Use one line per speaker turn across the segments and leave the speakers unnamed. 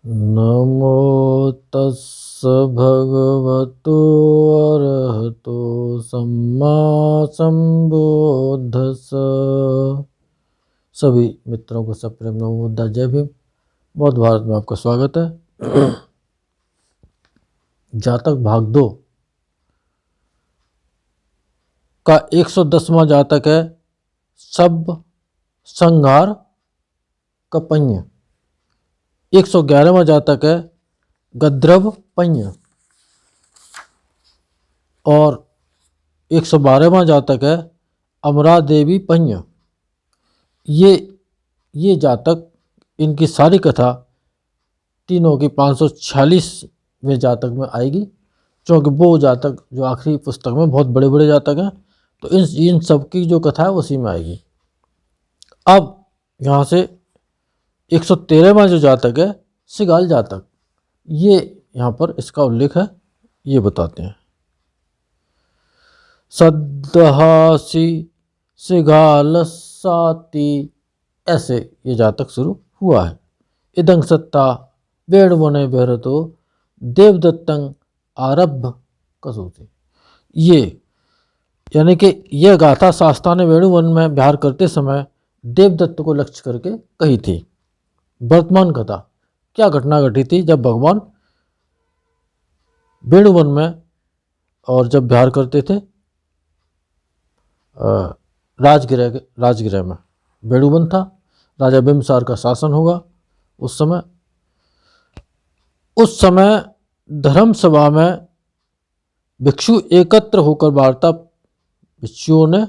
नमो तस्स भगवतो अरहतो सम्मा संबुद्धस्स। सभी मित्रों को सप्रेम नमो बुद्धा, जय भीम। बौद्ध भारत में आपका स्वागत है। जातक भाग 2 का 110वां जातक है सब संहार कपन्य। 111वां जातक है गद्रव पन्य और 112वां जातक है अमरा देवी पन्य। ये जातक, इनकी सारी कथा तीनों की 546वें जातक में आएगी, क्योंकि वो जातक जो आखिरी पुस्तक में बहुत बड़े बड़े जातक हैं, तो इन सब की जो कथा है उसी में आएगी। अब यहाँ से 113वां जो जातक है सिगाल जातक, ये यहाँ पर इसका उल्लेख है, ये बताते हैं। सद्दहासी सिगालसाती, ऐसे ये जातक शुरू हुआ है। इदं सत्ता वेणुवने बेहरतो देवदत्तं आरब्ध कसोते। ये यानी कि यह गाथा शास्ता ने वेणुवन में विहार करते समय देवदत्त को लक्ष्य करके कही थी। वर्तमान कथा, क्या घटना घटी थी जब भगवान वेणुवन में और जब विहार करते थे राजगृह में। वेणुवन था, राजा बिम्बसार का शासन होगा उस समय धर्म सभा में भिक्षु एकत्र होकर भिक्षुओं ने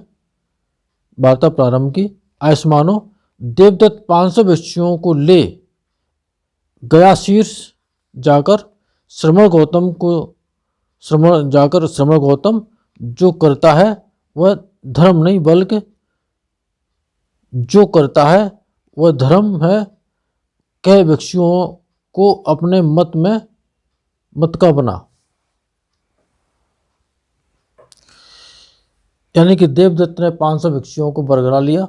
वार्ता प्रारंभ की। आयुष्मानो देवदत्त 500 भिक्षुओं को ले गया शीर्ष जाकर श्रमण गौतम जो करता है वह धर्म नहीं, बल्कि जो करता है वह धर्म है, कह भिक्षुओं को अपने मत का बना। यानी कि देवदत्त ने 500 भिक्षुओं को बरगला लिया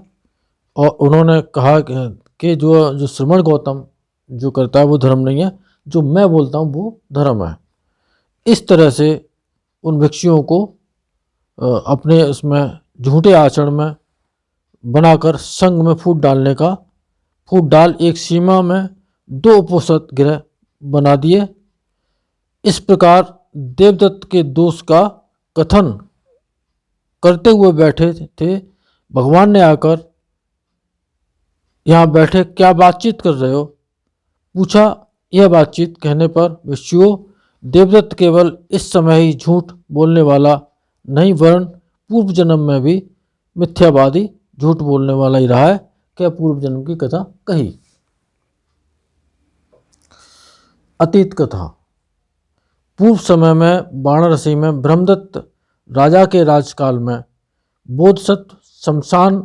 और उन्होंने कहा कि जो श्रमण गौतम जो करता है वो धर्म नहीं है, जो मैं बोलता हूँ वो धर्म है। इस तरह से उन भिक्षुओं को अपने उसमें झूठे आचरण में बनाकर संघ में फूट डाल एक सीमा में 2 उपवसत गृह बना दिए। इस प्रकार देवदत्त के दोष का कथन करते हुए बैठे थे। भगवान ने आकर यहाँ बैठे क्या बातचीत कर रहे हो पूछा। यह बातचीत कहने पर भिक्षुओं, देवदत्त केवल इस समय ही झूठ बोलने वाला नहीं, वरन पूर्व जन्म में भी मिथ्यावादी झूठ बोलने वाला ही रहा है। क्या पूर्व जन्म की कथा कही। अतीत कथा। पूर्व समय में वाराणसी में ब्रह्मदत्त राजा के राजकाल में बोधसत्व शमशान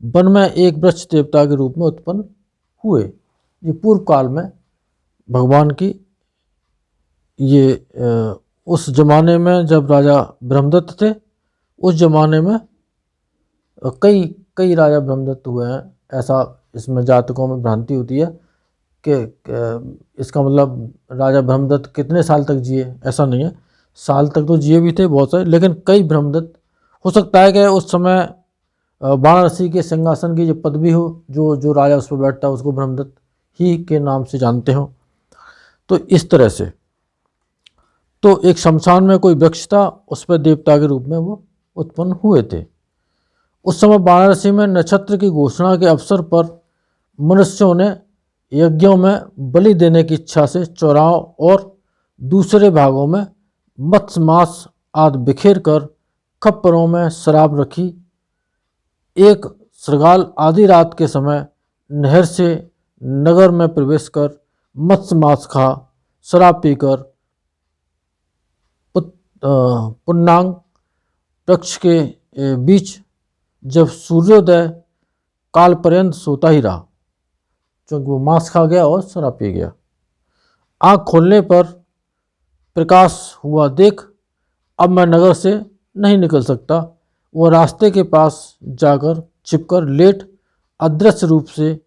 वन में एक वृक्ष देवता के रूप में उत्पन्न हुए। ये पूर्व काल में भगवान की ये उस जमाने में जब राजा ब्रह्मदत्त थे, उस जमाने में कई राजा ब्रह्मदत्त हुए हैं। ऐसा इसमें जातकों में भ्रांति होती है कि इसका मतलब राजा ब्रह्मदत्त कितने साल तक जिए, ऐसा नहीं है। साल तक तो जिए भी थे बहुत सारे, लेकिन कई ब्रह्मदत्त हो सकता है कि उस समय वाराणसी के सिंहासन की जो पदवी हो, जो राजा उस पर बैठता है उसको ब्रह्मदत्त ही के नाम से जानते हो। तो इस तरह से तो एक शमशान में कोई वृक्ष था, उस पर देवता के रूप में वो उत्पन्न हुए थे। उस समय वाराणसी में नक्षत्र की घोषणा के अवसर पर मनुष्यों ने यज्ञों में बलि देने की इच्छा से चौराहों और दूसरे भागों में मत्स्य मांस आदि बिखेर कर खप्परों में शराब रखी। एक श्रृगाल आधी रात के समय नहर से नगर में प्रवेश कर मत्स्य मांस खा शराब पीकर पुन्नांग वृक्ष के बीच जब सूर्योदय काल पर्यंत सोता ही रहा, क्योंकि वो मांस खा गया और शराब पी गया। आँख खोलने पर प्रकाश हुआ, देख अब मैं नगर से नहीं निकल सकता। वह रास्ते के पास जाकर छिपकर अदृश्य रूप से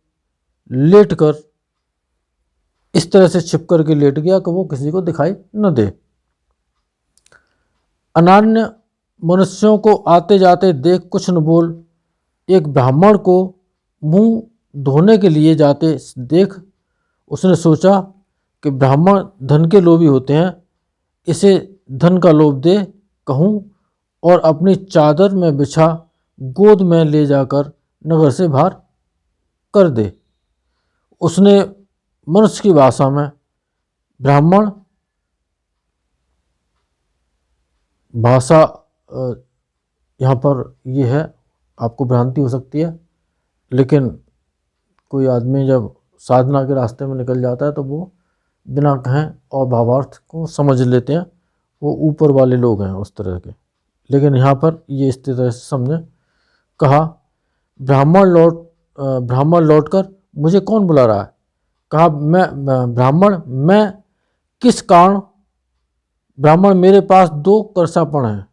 लेटकर इस तरह से छिप करके लेट गया कि वो किसी को दिखाई न दे। अनान्य मनुष्यों को आते जाते देख कुछ न बोल एक ब्राह्मण को मुंह धोने के लिए जाते देख उसने सोचा कि ब्राह्मण धन के लोभी होते हैं, इसे धन का लोभ दे कहूँ और अपनी चादर में बिछा गोद में ले जाकर नगर से बाहर कर दे। उसने मनुष्य की भाषा में ब्राह्मण भाषा यहाँ पर ये है, आपको भ्रांति हो सकती है, लेकिन कोई आदमी जब साधना के रास्ते में निकल जाता है तो वो बिना कहें और भावार्थ को समझ लेते हैं, वो ऊपर वाले लोग हैं उस तरह के। लेकिन यहाँ पर ये इस तरह से समझे, कहा ब्राह्मण लौटकर मुझे कौन बुला रहा है? कहा मैं किस कारण? ब्राह्मण मेरे पास 2 करसापण हैं,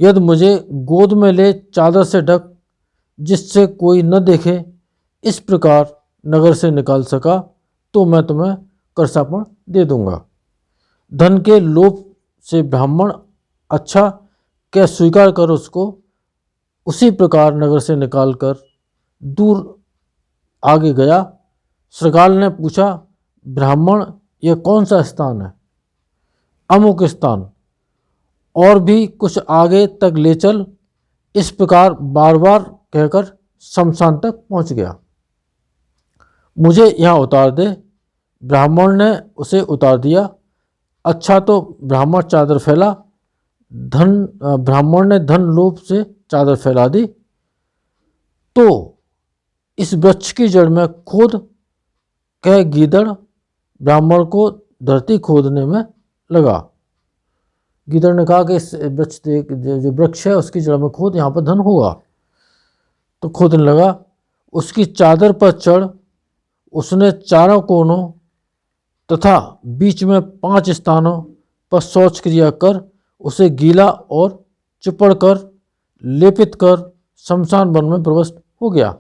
यदि मुझे गोद में ले चादर से ढक जिससे कोई न देखे इस प्रकार नगर से निकाल सका तो मैं तुम्हें करसापण दे दूंगा। धन के लोभ से ब्राह्मण अच्छा क्या स्वीकार कर उसको उसी प्रकार नगर से निकालकर दूर आगे गया। श्रृगाल ने पूछा, ब्राह्मण यह कौन सा स्थान है? अमुक स्थान, और भी कुछ आगे तक ले चल। इस प्रकार बार बार कहकर शमशान तक पहुंच गया। मुझे यहाँ उतार दे। ब्राह्मण ने उसे उतार दिया। अच्छा तो ब्राह्मण चादर फैला। ब्राह्मण ने धन लोभ से चादर फैला दी तो इस वृक्ष की जड़ में खोद कह गीदड़ ब्राह्मण को धरती खोदने में लगा। गीदड़ ने कहा कि इस वृक्ष जो वृक्ष है उसकी जड़ में खोद, यहाँ पर धन होगा। तो खोदने लगा। उसकी चादर पर चढ़ उसने चारों कोनों तथा बीच में 5 स्थानों पर शौच क्रिया कर उसे गीला और चिपड़ कर लेपित कर शमशान वन में प्रविष्ट हो गया।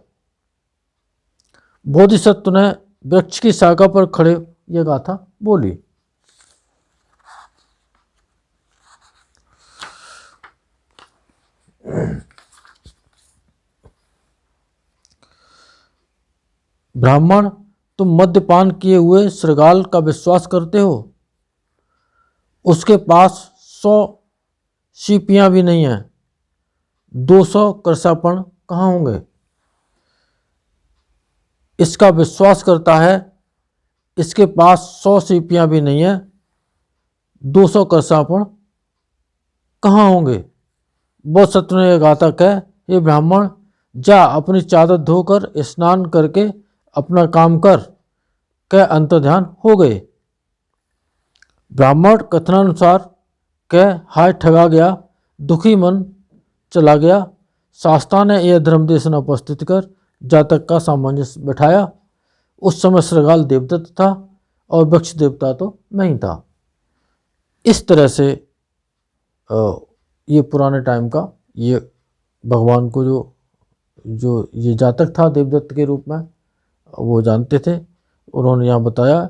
बोधिसत्व ने वृक्ष की शाखा पर खड़े यह गाथा बोली। ब्राह्मण, तुम मद्यपान किए हुए श्रृगाल का विश्वास करते हो? उसके पास 100 सीपियां भी नहीं हैं, 200 करसापण कहाँ होंगे? इसका विश्वास करता है, इसके पास 100 सीपियां भी नहीं है, 200 करसापण कहाँ होंगे? बोधिसत्व ने यह गाथा कह, हे ब्राह्मण, जा अपनी चादर धोकर स्नान करके अपना काम कर। कह अंतर्ध्यान हो गए। ब्राह्मण कथनानुसार कह हाय ठगा गया, दुखी मन चला गया। शास्त्रा ने यह धर्मदेशना उपस्थित कर जातक का सामंजस्य बैठाया। उस समय श्रृगाल देवदत्त था और वृक्ष देवता तो मैं ही था। इस तरह से ये पुराने टाइम का ये भगवान को जो ये जातक था देवदत्त के रूप में वो जानते थे। उन्होंने यहाँ बताया,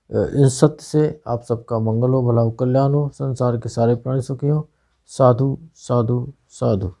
इन सत्य से आप सबका मंगल हो, भला हो, कल्याण हो, संसार के सारे प्राणी सुखी हो। साधु साधु साधु।